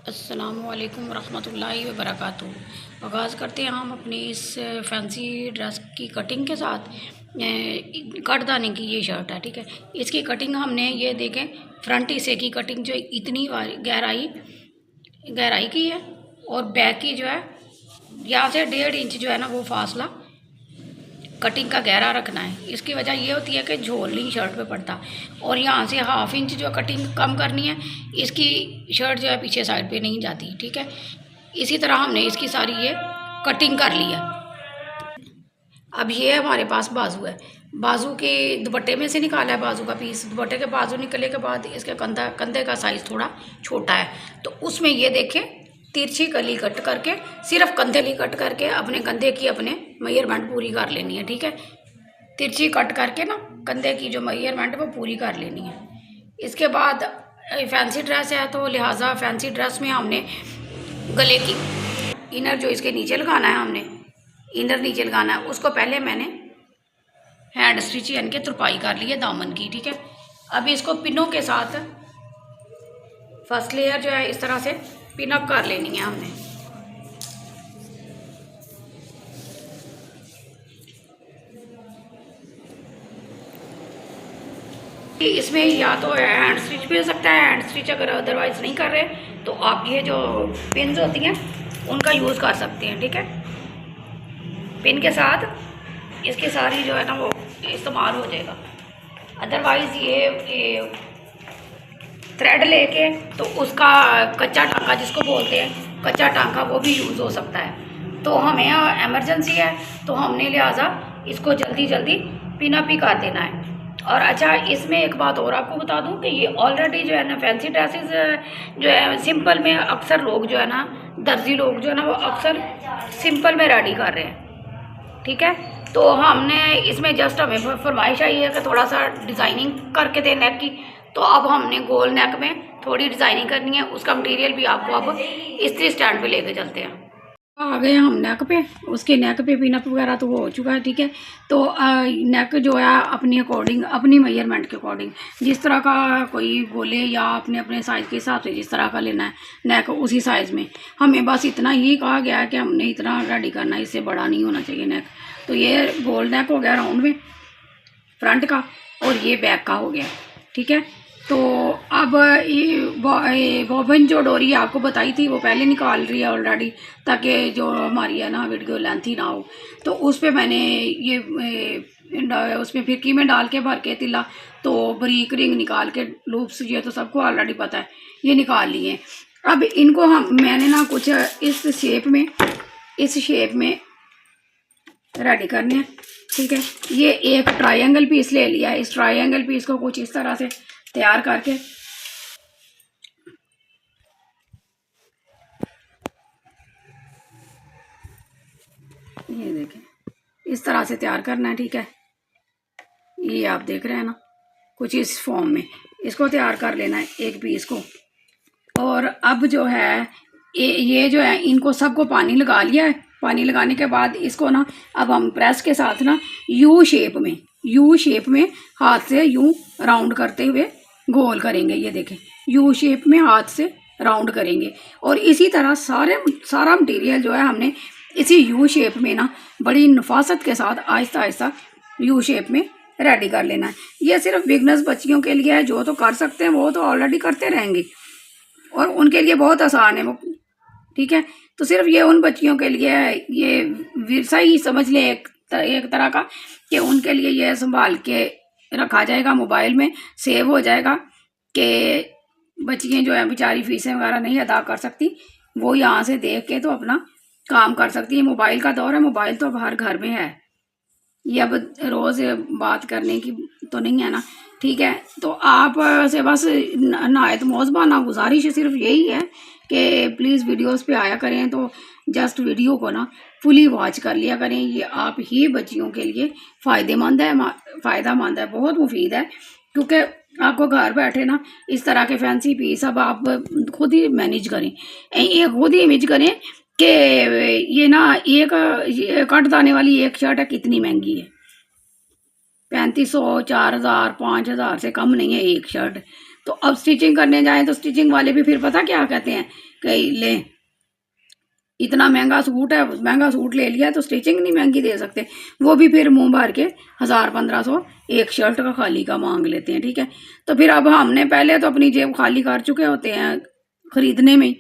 अस्सलामुअलैकुम रहमतुल्लाहि व बरकातुहू। आगाज़ करते हैं हम अपनी इस फैंसी ड्रेस की कटिंग के साथ। कटदाने की ये शर्ट है, ठीक है। इसकी कटिंग हमने ये देखें, फ्रंट हिस्से की कटिंग जो इतनी गहराई गहराई की है, और बैक की जो है यहाँ से 1.5 इंच जो है ना वो फासला कटिंग का गहरा रखना है। इसकी वजह ये होती है कि झोल नहीं शर्ट पे पड़ता, और यहाँ से 1/2 इंच जो कटिंग कम करनी है, इसकी शर्ट जो है पीछे साइड पे नहीं जाती, ठीक है। इसी तरह हमने इसकी सारी ये कटिंग कर ली है। अब ये हमारे पास बाजू है, बाजू के दुपट्टे में से निकाला है बाजू का पीस। दुपट्टे के बाजू निकलने के बाद इसके कंधे का साइज़ थोड़ा छोटा है, तो उसमें ये देखें तिरछी कली कट करके, सिर्फ कंधे ली कट करके अपने कंधे की अपने मेजरमेंट पूरी कर लेनी है, ठीक है। तिरछी कट करके ना कंधे की जो मेजरमेंट वो पूरी कर लेनी है। इसके बाद फैंसी ड्रेस है, तो लिहाजा फैंसी ड्रेस में हमने गले की इनर जो इसके नीचे लगाना है, हमने इनर नीचे लगाना है, उसको पहले मैंने हैंड स्टिच यानी कि तुरपाई कर ली है दामन की, ठीक है। अब इसको पिनों के साथ फर्स्ट लेयर जो है इस तरह से पिन अप कर लेनी है हमने। इसमें या तो हैंड स्टिच भी हो सकता है, हैंड स्टिच अगर अदरवाइज नहीं कर रहे तो आप ये जो पिन्स होती हैं उनका यूज़ कर सकते हैं, ठीक है। पिन के साथ इसकी सारी जो है ना वो इस्तेमाल हो जाएगा। अदरवाइज़ ये थ्रेड लेके तो उसका कच्चा टांका जिसको बोलते हैं, कच्चा टांका, वो भी यूज़ हो सकता है। तो हमें एमरजेंसी है तो हमने लिहाजा इसको जल्दी जल्दी पिन अप ही कर देना है। और अच्छा, इसमें एक बात और आपको बता दूं कि ये ऑलरेडी जो है ना फैंसी ड्रेसेस जो है सिंपल में अक्सर लोग जो है ना, दर्जी लोग जो है ना, वो अक्सर सिंपल में रेडी कर रहे हैं, ठीक है। तो हमने इसमें जस्ट हमें फरमाइश आई है कि थोड़ा सा डिज़ाइनिंग करके दे नेक की, तो अब हमने गोल नेक में थोड़ी डिज़ाइनिंग करनी है। उसका मटेरियल भी आपको अब इस्त्री स्टैंड पे लेके चलते हैं। आ गए हम नेक पे, उसके नेक पे पिनअप वगैरह तो वो हो चुका है, ठीक है। तो नेक जो है अपनी अकॉर्डिंग, अपनी मेजरमेंट के अकॉर्डिंग, जिस तरह का कोई बोले या अपने अपने साइज़ के हिसाब से जिस तरह का लेना है नेक, उसी साइज़ में हमें बस इतना ही कहा गया है कि हमने इतना रेडी करना है, इससे बड़ा नहीं होना चाहिए नेक। तो ये गोल नेक हो गया राउंड में फ्रंट का, और ये बैक का हो गया, ठीक है। तो अब ये बॉबिन जो डोरी आपको बताई थी वो पहले निकाल रही है ऑलरेडी, ताकि जो हमारी है ना वीडियो लेंथी ना हो। तो उस पर मैंने ये उसमें फिरकी में डाल के भर के तिल्ला, तो बारीक रिंग निकाल के लूप्स, ये तो सबको ऑलरेडी पता है, ये निकाल लिए। अब इनको मैंने ना कुछ इस शेप में रेडी करने हैं, ठीक है। ये एक ट्रायंगल पीस ले लिया है, इस ट्रायंगल पीस को कुछ इस तरह से तैयार करके ये देखें इस तरह से तैयार करना है, ठीक है। ये आप देख रहे हैं ना, कुछ इस फॉर्म में इसको तैयार कर लेना है एक पीस को। और अब जो है ये जो है इनको सबको पानी लगा लिया है। पानी लगाने के बाद इसको ना अब हम प्रेस के साथ ना यू शेप में हाथ से यूं राउंड करते हुए गोल करेंगे। ये देखें, यू शेप में हाथ से राउंड करेंगे, और इसी तरह सारा मटेरियल जो है हमने इसी यू शेप में ना बड़ी नफासत के साथ आहिस्ता आहिस्ता यू शेप में रेडी कर लेना है। ये सिर्फ बिगनर्स बच्चियों के लिए है, जो तो कर सकते हैं वो तो ऑलरेडी करते रहेंगे, और उनके लिए बहुत आसान है वो, ठीक है। तो सिर्फ ये उन बच्चियों के लिए है, ये विरसा ही समझ लें एक तरह का, कि उनके लिए ये संभाल के रखा जाएगा, मोबाइल में सेव हो जाएगा, कि बच्चियाँ जो है बेचारी फीसें वगैरह नहीं अदा कर सकती, वो यहाँ से देख के तो अपना काम कर सकती है। मोबाइल का दौर है, मोबाइल तो अब हर घर में है, ये अब रोज़ बात करने की तो नहीं है ना, ठीक है। तो आप से बस नायत मौजबाना गुजारिश सिर्फ यही है कि प्लीज़ वीडियोस पे आया करें, तो जस्ट वीडियो को ना फुली वॉच कर लिया करें। ये आप ही बच्चियों के लिए फ़ायदेमंद है, बहुत मुफीद है, क्योंकि आपको घर बैठे ना इस तरह के फैंसी पीस अब आप खुद ही मैनेज करें, ये खुद ही इमेज करें कि ये ना एक कट दाने वाली एक शर्ट है, कितनी महंगी है, 3500, 4000, 5000 से कम नहीं है एक शर्ट। तो अब स्टिचिंग करने जाएं तो स्टिचिंग वाले भी फिर पता क्या कहते हैं कि ले इतना महंगा सूट है, महंगा सूट ले लिया तो स्टिचिंग नहीं महंगी दे सकते। वो भी फिर मुंह भर के 1000-1500 एक शर्ट का खाली का मांग लेते हैं, ठीक है। तो फिर अब हमने पहले तो अपनी जेब खाली कर चुके होते हैं ख़रीदने में,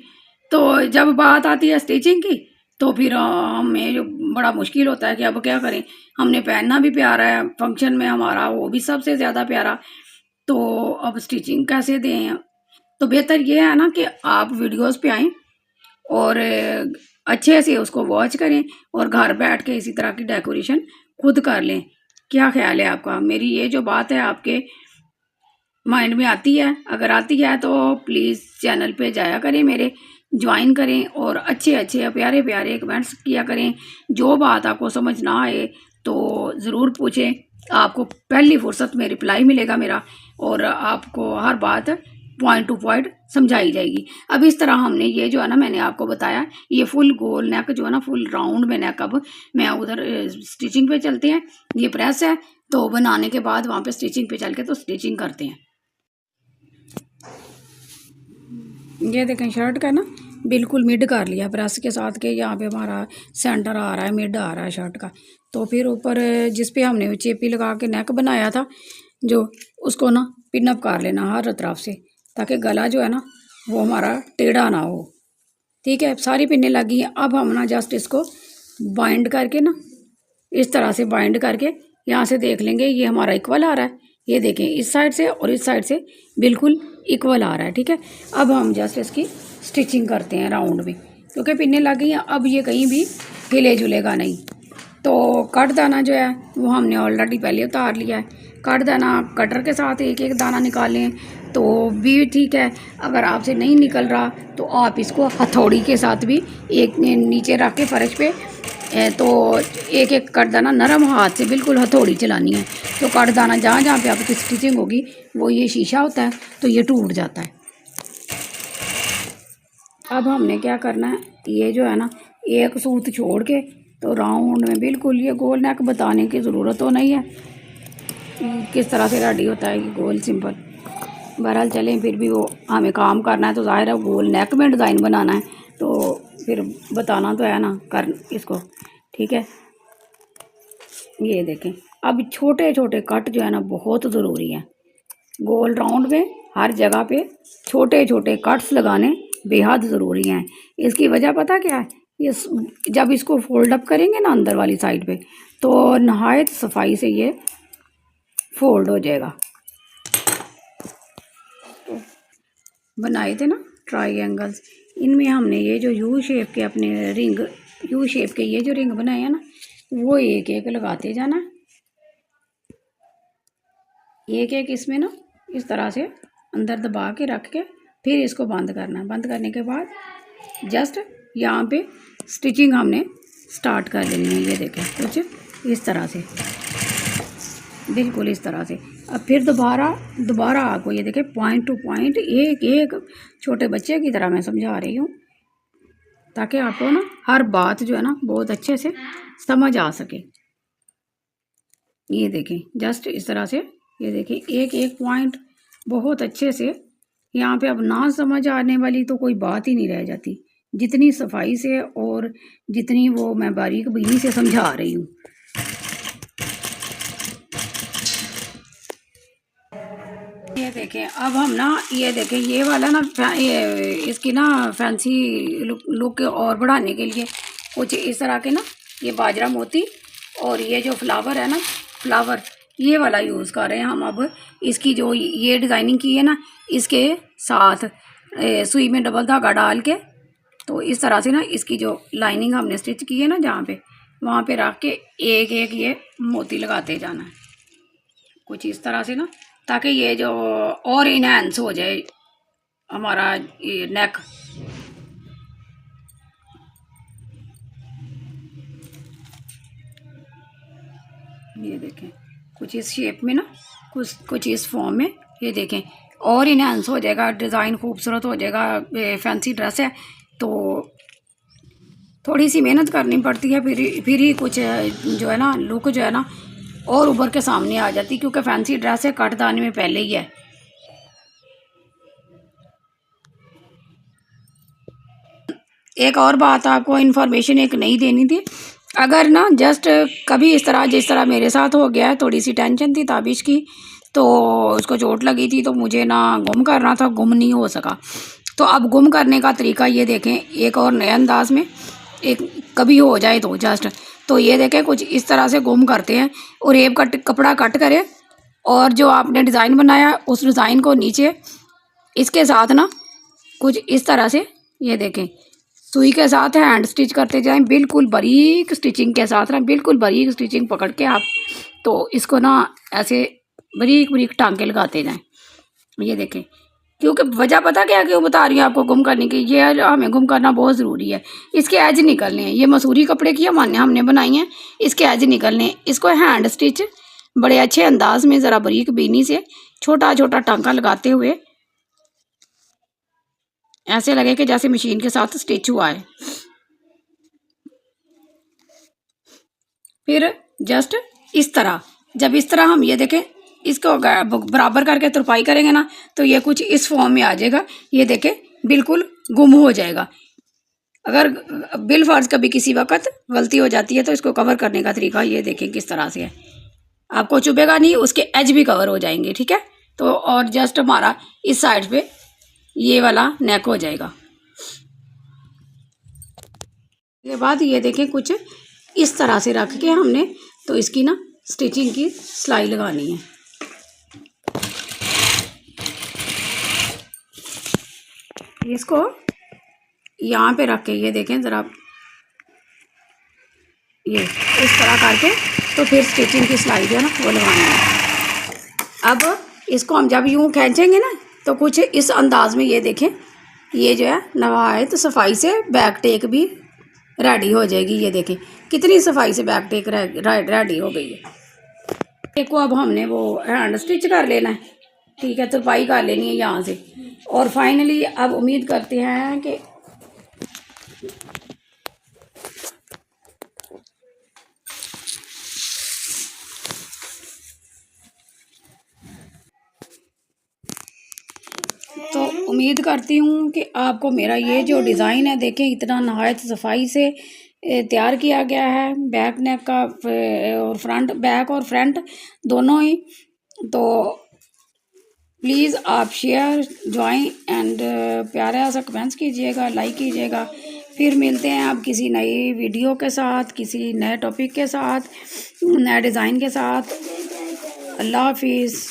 तो जब बात आती है स्टिचिंग की तो फिर हमें जो बड़ा मुश्किल होता है कि अब क्या करें। हमने पहनना भी प्यारा है, फंक्शन में हमारा वो भी सबसे ज़्यादा प्यारा, तो अब स्टिचिंग कैसे दें। तो बेहतर ये है ना कि आप वीडियोस पे आएँ और अच्छे से उसको वॉच करें और घर बैठ के इसी तरह की डेकोरेशन खुद कर लें। क्या ख्याल है आपका? मेरी ये जो बात है आपके माइंड में आती है? अगर आती है तो प्लीज़ चैनल पे जाया करें, मेरे ज्वाइन करें और अच्छे अच्छे प्यारे प्यारे कमेंट्स किया करें। जो बात आपको समझ ना आए तो ज़रूर पूछें, आपको पहली फुर्सत में रिप्लाई मिलेगा मेरा और आपको हर बात पॉइंट टू पॉइंट समझाई जाएगी। अब इस तरह हमने ये जो है ना मैंने आपको बताया, ये फुल गोल नेक जो है ना फुल राउंड में नेक, अब मैं उधर स्टिचिंग पे चलते हैं। ये प्रेस है तो बनाने के बाद वहाँ पे स्टिचिंग पे चल के तो स्टिचिंग करते हैं। ये देखें शर्ट का ना बिल्कुल मिड कर लिया प्रेस के साथ के, यहाँ पे हमारा सेंटर आ रहा है, मिड आ रहा है शर्ट का। तो फिर ऊपर जिस पे हमने चेपी लगा के नेक बनाया था जो, उसको ना पिनअप कर लेना हर तरफ से, ताकि गला जो है ना वो हमारा टेढ़ा ना हो, ठीक है। सारी पिनें लगी हैं। अब हम ना जस्ट इसको बाइंड करके ना इस तरह से बाइंड करके यहाँ से देख लेंगे ये हमारा इक्वल आ रहा है। ये देखें इस साइड से और इस साइड से बिल्कुल इक्वल आ रहा है, ठीक है। अब हम जस्ट इसकी स्टिचिंग करते हैं राउंड में, क्योंकि पिनें लग गई हैं। अब ये कहीं भी हिले जुलेगा नहीं। तो कट दाना जो है वो हमने ऑलरेडी पहले उतार लिया है। कट दाना कटर के साथ एक एक दाना निकालें तो भी ठीक है। अगर आपसे नहीं निकल रहा तो आप इसको हथौड़ी के साथ भी एक नीचे रख के फर्श पे तो एक एक कट दाना नरम हाथ से बिल्कुल हथौड़ी चलानी है। तो कट दाना जहाँ जहाँ पे आपकी स्टिचिंग होगी वो ये शीशा होता है तो ये टूट जाता है। अब हमने क्या करना है, ये जो है ना एक सूत छोड़ के तो राउंड में बिल्कुल ये गोल नेक बताने की ज़रूरत तो नहीं है किस तरह से रेडी होता है, गोल सिंपल। बहरहाल चलें, फिर भी वो हमें काम करना है तो ज़ाहिर है गोल नेक में डिज़ाइन बनाना है तो फिर बताना तो है ना कर इसको, ठीक है। ये देखें अब छोटे छोटे कट जो है ना बहुत ज़रूरी है। गोल राउंड में हर जगह पे छोटे छोटे कट्स लगाने बेहद ज़रूरी हैं। इसकी वजह पता क्या है, ये जब इसको फोल्ड अप करेंगे ना अंदर वाली साइड पे तो नहायत सफाई से ये फोल्ड हो जाएगा। तो बनाए थे ना ट्रायंगल्स, इनमें हमने ये जो यू शेप के अपने रिंग, यू शेप के ये जो रिंग बनाए हैं ना वो एक एक लगाते जाना, एक एक इसमें ना इस तरह से अंदर दबा के रख के फिर इसको बंद करना। बंद करने के बाद जस्ट यहाँ पे स्टिचिंग हमने स्टार्ट कर लेनी है। ये देखें कुछ इस तरह से, बिल्कुल इस तरह से। अब फिर दोबारा आपको ये देखें पॉइंट टू पॉइंट एक एक छोटे बच्चे की तरह मैं समझा रही हूँ, ताकि आपको ना हर बात जो है ना बहुत अच्छे से समझ आ सके। ये देखें जस्ट इस तरह से, ये देखें एक एक पॉइंट बहुत अच्छे से। यहाँ पे अब ना समझ आने वाली तो कोई बात ही नहीं रह जाती, जितनी सफाई से और जितनी वो मैं बारीक बीनी से समझा रही हूँ। ये देखें अब हम ना ये देखें ये वाला ना ये इसकी ना फैंसी लुक और बढ़ाने के लिए कुछ इस तरह के ना ये बाजरा मोती और ये जो फ्लावर है ना फ्लावर ये वाला यूज़ कर रहे हैं हम। अब इसकी जो ये डिज़ाइनिंग की है ना इसके साथ सुई में डबल धागा डाल के तो इस तरह से ना इसकी जो लाइनिंग हमने स्टिच की है ना जहाँ पे वहाँ पे रख के एक एक ये मोती लगाते जाना है कुछ इस तरह से ना, ताकि ये जो और इनहेंस हो जाए हमारा ये नेक। ये देखें कुछ इस शेप में ना कुछ इस फॉर्म में, ये देखें और इनहेंस हो जाएगा, डिज़ाइन खूबसूरत हो जाएगा। फैंसी ड्रेस है तो थोड़ी सी मेहनत करनी पड़ती है, फिर ही कुछ जो है ना लुक जो है ना और उभर के सामने आ जाती, क्योंकि फैंसी ड्रेस है कट दाने में पहले ही है। एक और बात आपको इन्फॉर्मेशन एक नहीं देनी थी। अगर ना जस्ट कभी इस तरह जिस तरह मेरे साथ हो गया है, थोड़ी सी टेंशन थी ताबिश की, तो उसको चोट लगी थी, तो मुझे ना गुम करना था, गुम नहीं हो सका। तो अब गुम करने का तरीका ये देखें, एक और नए अंदाज में, एक कभी हो जाए तो जस्ट, तो ये देखें कुछ इस तरह से गुम करते हैं। और रेब का कपड़ा कट करें और जो आपने डिज़ाइन बनाया उस डिज़ाइन को नीचे इसके साथ ना कुछ इस तरह से, ये देखें, सुई के साथ हैंड स्टिच करते जाएं, बिल्कुल बारीक स्टिचिंग के साथ ना, बिल्कुल बारीक स्टिचिंग पकड़ के आप तो इसको ना ऐसे बारीक बारीक टांके लगाते जाएं। ये देखें, क्योंकि वजह पता क्या क्यों बता रही हूँ आपको गुम करने की, ये हमें गुम करना बहुत ज़रूरी है। इसके एज निकलने हैं, ये मसूरी कपड़े की हमने बनाई हैं, इसके एज निकलने हैं। इसको हैंड स्टिच बड़े अच्छे अंदाज में ज़रा बारीक बीनी से छोटा छोटा टांका लगाते हुए ऐसे लगे कि जैसे मशीन के साथ स्टिच हुआ है। फिर जस्ट इस तरह, जब इस तरह हम ये देखें, इसको बराबर करके तुरपाई करेंगे ना, तो ये कुछ इस फॉर्म में आ जाएगा। ये देखें बिल्कुल गुम हो जाएगा। अगर बिल फर्ज कभी किसी वक्त गलती हो जाती है तो इसको कवर करने का तरीका ये देखें किस तरह से है, आपको चुभेगा नहीं, उसके एज भी कवर हो जाएंगे। ठीक है, तो और जस्ट हमारा इस साइड पे ये वाला नेक हो जाएगा। के बाद ये देखें कुछ इस तरह से रख के हमने तो इसकी ना स्टिचिंग की सिलाई लगानी है। इसको यहाँ पे रख के ये देखें ज़रा, ये इस तरह करके तो फिर स्टिचिंग की सिलाई जो है ना वो लगानी है। अब इसको हम जब यूँ खींचेंगे ना तो कुछ इस अंदाज में ये देखें, ये जो है नहायत सफाई से बैक टेक भी रेडी हो जाएगी। ये देखें कितनी सफाई से बैक टेक रेडी हो गई है। एक को अब हमने वो हैंड स्टिच कर लेना है। ठीक है, तुरपाई कर लेनी है यहाँ से। और फाइनली अब उम्मीद करते हैं कि तो उम्मीद करती हूँ कि आपको मेरा ये जो डिज़ाइन है देखें इतना नहायत सफाई से तैयार किया गया है, बैक नेक का और फ्रंट, बैक और फ्रंट दोनों ही। तो प्लीज़ आप शेयर ज्वाइन एंड प्यारा सा कमेंट्स कीजिएगा, लाइक कीजिएगा। फिर मिलते हैं आप किसी नई वीडियो के साथ, किसी नए टॉपिक के साथ, नए डिज़ाइन के साथ। अल्लाह हाफिज़।